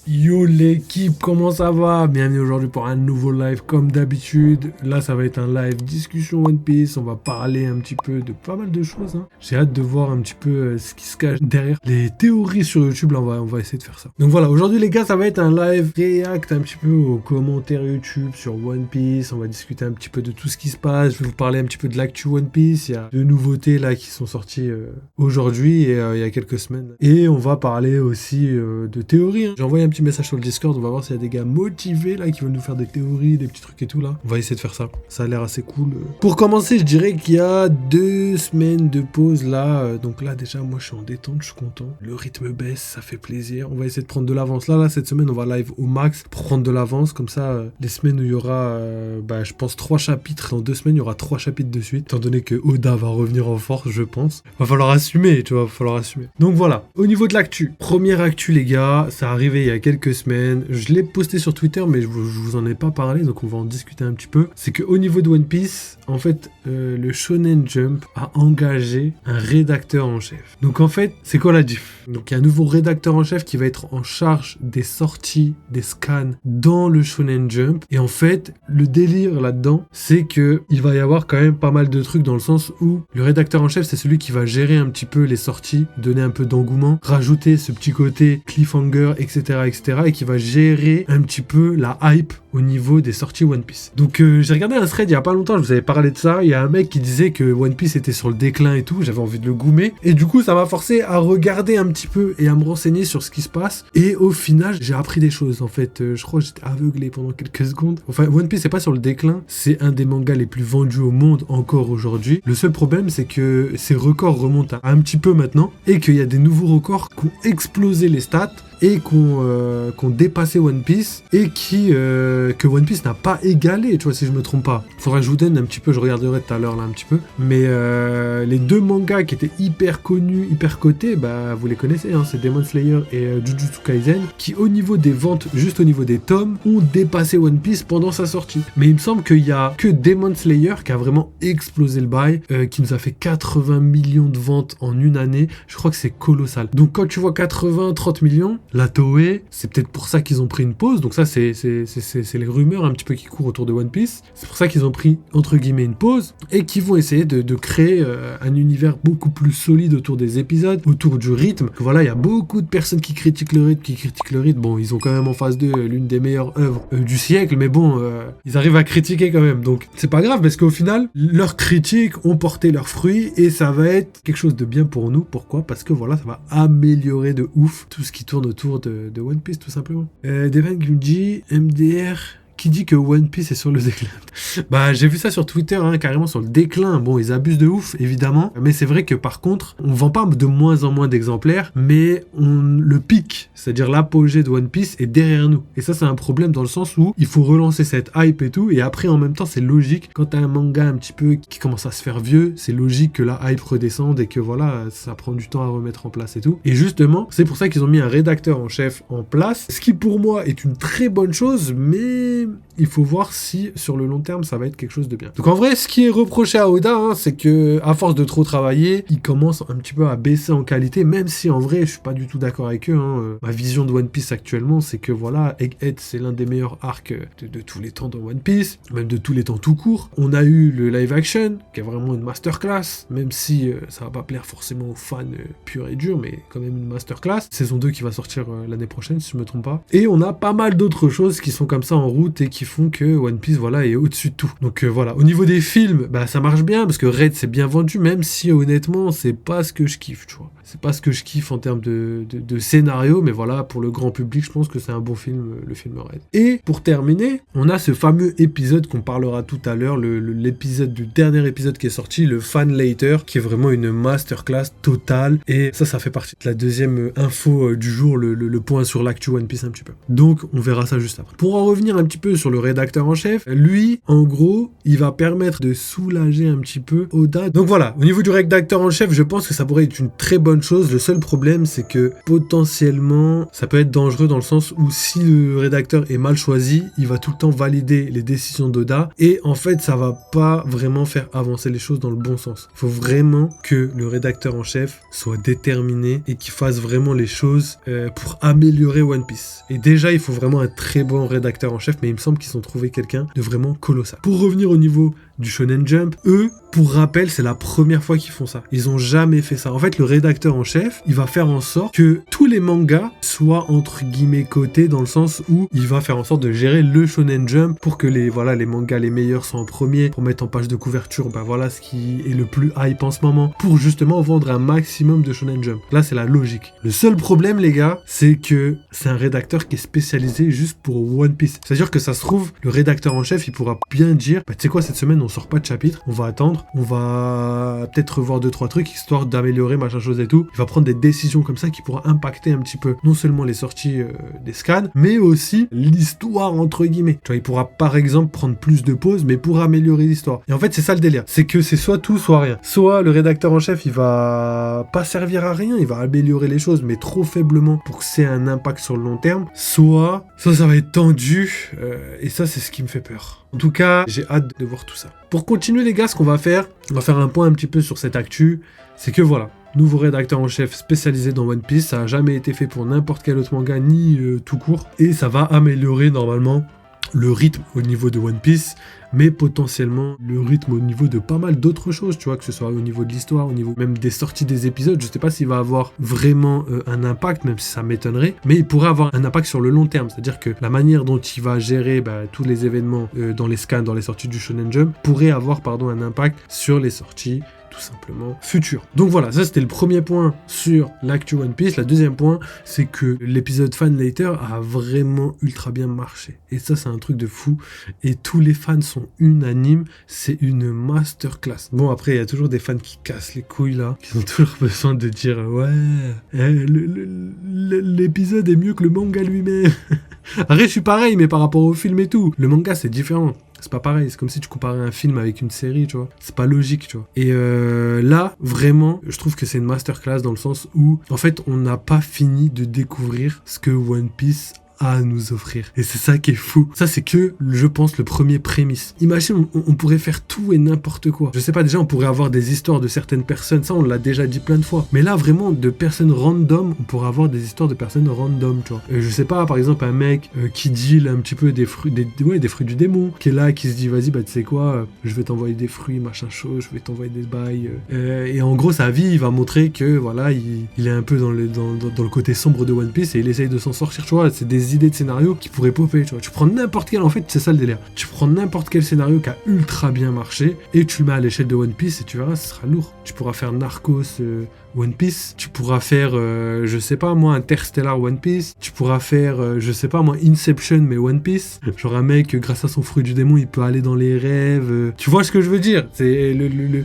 Yo l'équipe, comment ça va? Bienvenue aujourd'hui pour un nouveau live comme d'habitude. Là ça va être un live discussion One Piece, on va parler un petit peu de pas mal de choses. J'ai hâte de voir un petit peu ce qui se cache derrière les théories sur YouTube, là on va essayer de faire ça. Donc voilà, aujourd'hui les gars ça va être un live react un petit peu aux commentaires YouTube sur One Piece. On va discuter un petit peu de tout ce qui se passe, je vais vous parler un petit peu de l'actu One Piece. Il y a deux nouveautés là qui sont sorties aujourd'hui et il y a quelques semaines. Et on va parler aussi de théories. J'ai envoyé un petit message sur le Discord, on va voir s'il y a des gars motivés là qui veulent nous faire des théories, des petits trucs et tout là. On va essayer de faire ça, ça a l'air assez cool. Pour commencer, je dirais qu'il y a 2 semaines de pause là, donc là déjà moi je suis en détente, je suis content. Le rythme baisse, ça fait plaisir. On va essayer de prendre de l'avance. Là cette semaine on va live au max pour prendre de l'avance, comme ça les semaines où il y aura je pense 3 chapitres, dans 2 semaines il y aura 3 chapitres de suite, étant donné que Oda va revenir en force je pense. Va falloir assumer, tu vois, va falloir assumer. Donc voilà, au niveau de l'actu, première actu les gars, ça arrivait il y a quelques semaines, je l'ai posté sur Twitter mais je vous en ai pas parlé, donc on va en discuter un petit peu. C'est qu'au niveau de One Piece, en fait le Shonen Jump a engagé un rédacteur en chef. Donc en fait c'est quoi la diff? Donc il y a un nouveau rédacteur en chef qui va être en charge des sorties, des scans dans le Shonen Jump. Et en fait le délire là-dedans c'est que il va y avoir quand même pas mal de trucs, dans le sens où le rédacteur en chef c'est celui qui va gérer un petit peu les sorties, donner un peu d'engouement, rajouter ce petit côté cliffhanger, etc., et qui va gérer un petit peu la hype au niveau des sorties One Piece. Donc j'ai regardé un thread il y a pas longtemps, je vous avais parlé de ça, il y a un mec qui disait que One Piece était sur le déclin et tout, j'avais envie de le goumer, et du coup ça m'a forcé à regarder un petit peu et à me renseigner sur ce qui se passe, et au final j'ai appris des choses. En fait je crois que j'étais aveuglé pendant quelques secondes. Enfin One Piece c'est pas sur le déclin, c'est un des mangas les plus vendus au monde encore aujourd'hui. Le seul problème c'est que ces records remontent à un petit peu maintenant, et qu'il y a des nouveaux records qui ont explosé les stats et qu'on dépassé One Piece, et que One Piece n'a pas égalé, tu vois, si je me trompe pas. Faudra que je vous donne un petit peu, je regarderai tout à l'heure là un petit peu, mais les 2 mangas qui étaient hyper connus, hyper cotés, vous les connaissez, c'est Demon Slayer et Jujutsu Kaisen, qui au niveau des ventes, juste au niveau des tomes, ont dépassé One Piece pendant sa sortie. Mais il me semble qu'il y a que Demon Slayer qui a vraiment explosé le bail, qui nous a fait 80 millions de ventes en une année. Je crois que c'est colossal. Donc quand tu vois 80-30 millions, la Toei, c'est peut-être pour ça qu'ils ont pris une pause. Donc ça, c'est les rumeurs un petit peu qui courent autour de One Piece. C'est pour ça qu'ils ont pris, entre guillemets, une pause, et qu'ils vont essayer de créer un univers beaucoup plus solide autour des épisodes, autour du rythme. Voilà, il y a beaucoup de personnes qui critiquent le rythme, Bon, ils ont quand même en face d'eux l'une des meilleures œuvres du siècle, mais bon, ils arrivent à critiquer quand même. Donc c'est pas grave, parce qu'au final, leurs critiques ont porté leurs fruits, et ça va être quelque chose de bien pour nous. Pourquoi? Parce que voilà, ça va améliorer de ouf tout ce qui tourne autour de One Piece, tout simplement. Devin qui me dit MDR qui dit que One Piece est sur le déclin. J'ai vu ça sur Twitter, carrément sur le déclin. Bon, ils abusent de ouf, évidemment. Mais c'est vrai que par contre, on vend pas de moins en moins d'exemplaires, mais le pic, c'est-à-dire l'apogée de One Piece, est derrière nous. Et ça, c'est un problème dans le sens où il faut relancer cette hype et tout. Et après, en même temps, c'est logique. Quand t'as un manga un petit peu qui commence à se faire vieux, c'est logique que la hype redescende et que voilà, ça prend du temps à remettre en place et tout. Et justement, c'est pour ça qu'ils ont mis un rédacteur en chef en place. Ce qui, pour moi, est une très bonne chose, mais il faut voir si sur le long terme ça va être quelque chose de bien. Donc en vrai, ce qui est reproché à Oda, c'est que à force de trop travailler, il commence un petit peu à baisser en qualité, même si en vrai je suis pas du tout d'accord avec eux. Ma vision de One Piece actuellement, c'est que voilà, Egghead c'est l'un des meilleurs arcs de tous les temps dans One Piece, même de tous les temps tout court. On a eu le live action qui est vraiment une masterclass, même si ça va pas plaire forcément aux fans purs et durs, mais quand même une masterclass. Saison 2 qui va sortir l'année prochaine si je me trompe pas. Et on a pas mal d'autres choses qui sont comme ça en route et qui font que One Piece est au-dessus de tout. Donc voilà, au niveau des films, ça marche bien parce que Red c'est bien vendu, même si honnêtement c'est pas ce que je kiffe, tu vois. C'est pas ce que je kiffe en termes de scénario, mais voilà, pour le grand public, je pense que c'est un bon film, le film Red. Et pour terminer, on a ce fameux épisode qu'on parlera tout à l'heure, l'épisode du dernier épisode qui est sorti, le Fan Later, qui est vraiment une masterclass totale. Et ça fait partie de la deuxième info du jour, le point sur l'actu One Piece un petit peu. Donc on verra ça juste après. Pour en revenir un petit peu sur le le rédacteur en chef, lui, en gros, il va permettre de soulager un petit peu Oda. Donc voilà, au niveau du rédacteur en chef, je pense que ça pourrait être une très bonne chose. Le seul problème, c'est que potentiellement, ça peut être dangereux dans le sens où si le rédacteur est mal choisi, il va tout le temps valider les décisions d'Oda et en fait, ça va pas vraiment faire avancer les choses dans le bon sens. Il faut vraiment que le rédacteur en chef soit déterminé et qu'il fasse vraiment les choses pour améliorer One Piece. Et déjà, il faut vraiment un très bon rédacteur en chef, mais il me semble qu'ils ont trouvé quelqu'un de vraiment colossal. Pour revenir au niveau du Shonen Jump, eux, pour rappel, c'est la première fois qu'ils font ça. Ils ont jamais fait ça. En fait, le rédacteur en chef, il va faire en sorte que tous les mangas soient entre guillemets cotés dans le sens où il va faire en sorte de gérer le Shonen Jump pour que les mangas les meilleurs soient en premier, pour mettre en page de couverture, ce qui est le plus hype en ce moment, pour justement vendre un maximum de Shonen Jump. Là, c'est la logique. Le seul problème, les gars, c'est que c'est un rédacteur qui est spécialisé juste pour One Piece. C'est-à-dire que ça se trouve, le rédacteur en chef, il pourra bien dire, tu sais quoi, cette semaine, on sort pas de chapitre, on va attendre, on va peut-être revoir 2-3 trucs, histoire d'améliorer machin chose et tout. Il va prendre des décisions comme ça qui pourra impacter un petit peu, non seulement les sorties des scans, mais aussi l'histoire, entre guillemets. Tu vois, il pourra par exemple prendre plus de pauses, mais pour améliorer l'histoire. Et en fait, c'est ça le délire. C'est que c'est soit tout, soit rien. Soit le rédacteur en chef, il va pas servir à rien, il va améliorer les choses, mais trop faiblement pour que c'est un impact sur le long terme. Soit ça va être tendu, et ça, c'est ce qui me fait peur. En tout cas, j'ai hâte de voir tout ça. Pour continuer, les gars, ce qu'on va faire, on va faire un point un petit peu sur cette actu. C'est que voilà, nouveau rédacteur en chef spécialisé dans One Piece. Ça n'a jamais été fait pour n'importe quel autre manga, ni tout court. Et ça va améliorer normalement le rythme au niveau de One Piece, mais potentiellement le rythme au niveau de pas mal d'autres choses, tu vois, que ce soit au niveau de l'histoire, au niveau même des sorties des épisodes. Je sais pas s'il va avoir vraiment un impact, même si ça m'étonnerait, mais il pourrait avoir un impact sur le long terme, c'est-à-dire que la manière dont il va gérer tous les événements dans les scans, dans les sorties du Shonen Jump, pourrait avoir un impact sur les sorties tout simplement futur. Donc voilà, ça c'était le premier point sur l'actu One Piece. Le deuxième point, c'est que l'épisode Fan Later a vraiment ultra bien marché. Et ça, c'est un truc de fou. Et tous les fans sont unanimes. C'est une masterclass. Bon, après, il y a toujours des fans qui cassent les couilles là, qui ont toujours besoin de dire ouais, l'épisode est mieux que le manga lui-même. Après, je suis pareil, mais par rapport au film et tout, le manga c'est différent. C'est pas pareil, c'est comme si tu comparais un film avec une série, tu vois. C'est pas logique, tu vois. Et là, vraiment, je trouve que c'est une masterclass dans le sens où, en fait, on n'a pas fini de découvrir ce que One Piece à nous offrir. Et c'est ça qui est fou. Ça, c'est que, je pense, le premier prémisse. Imagine, on pourrait faire tout et n'importe quoi. Je sais pas, déjà, on pourrait avoir des histoires de certaines personnes. Ça, on l'a déjà dit plein de fois. Mais là, vraiment, de personnes random, on pourrait avoir des histoires de personnes random, tu vois. Je sais pas, par exemple, un mec qui deal un petit peu des fruits, des fruits du démon, qui est là, qui se dit, vas-y, tu sais quoi, je vais t'envoyer des fruits, machin chose, je vais t'envoyer des bails. Et en gros, sa vie, il va montrer que, voilà, il est un peu dans le côté sombre de One Piece et il essaye de s'en sortir, tu vois. C'est des idées de scénario qui pourraient popper, tu vois. Tu prends n'importe quel, en fait, c'est ça le délire. Tu prends n'importe quel scénario qui a ultra bien marché et tu le mets à l'échelle de One Piece et tu verras, ce sera lourd. Tu pourras faire Narcos One Piece, tu pourras faire, je sais pas moi, Interstellar One Piece, tu pourras faire, je sais pas moi, Inception mais One Piece. Genre un mec, grâce à son fruit du démon, il peut aller dans les rêves. Tu vois ce que je veux dire? C'est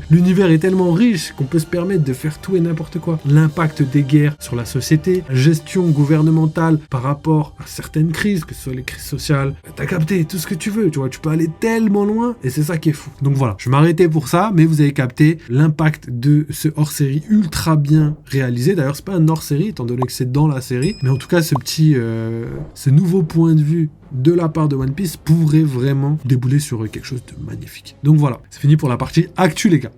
l'univers est tellement riche qu'on peut se permettre de faire tout et n'importe quoi. L'impact des guerres sur la société, gestion gouvernementale par rapport à certaines crises, que ce soit les crises sociales, t'as capté tout ce que tu veux, tu vois, tu peux aller tellement loin et c'est ça qui est fou. Donc voilà, je vais m'arrêter pour ça, mais vous avez capté l'impact de ce hors-série ultra bien réalisé. D'ailleurs, c'est pas un hors-série, étant donné que c'est dans la série, mais en tout cas, ce nouveau point de vue de la part de One Piece pourrait vraiment débouler sur quelque chose de magnifique. Donc voilà, c'est fini pour la partie actu, les gars.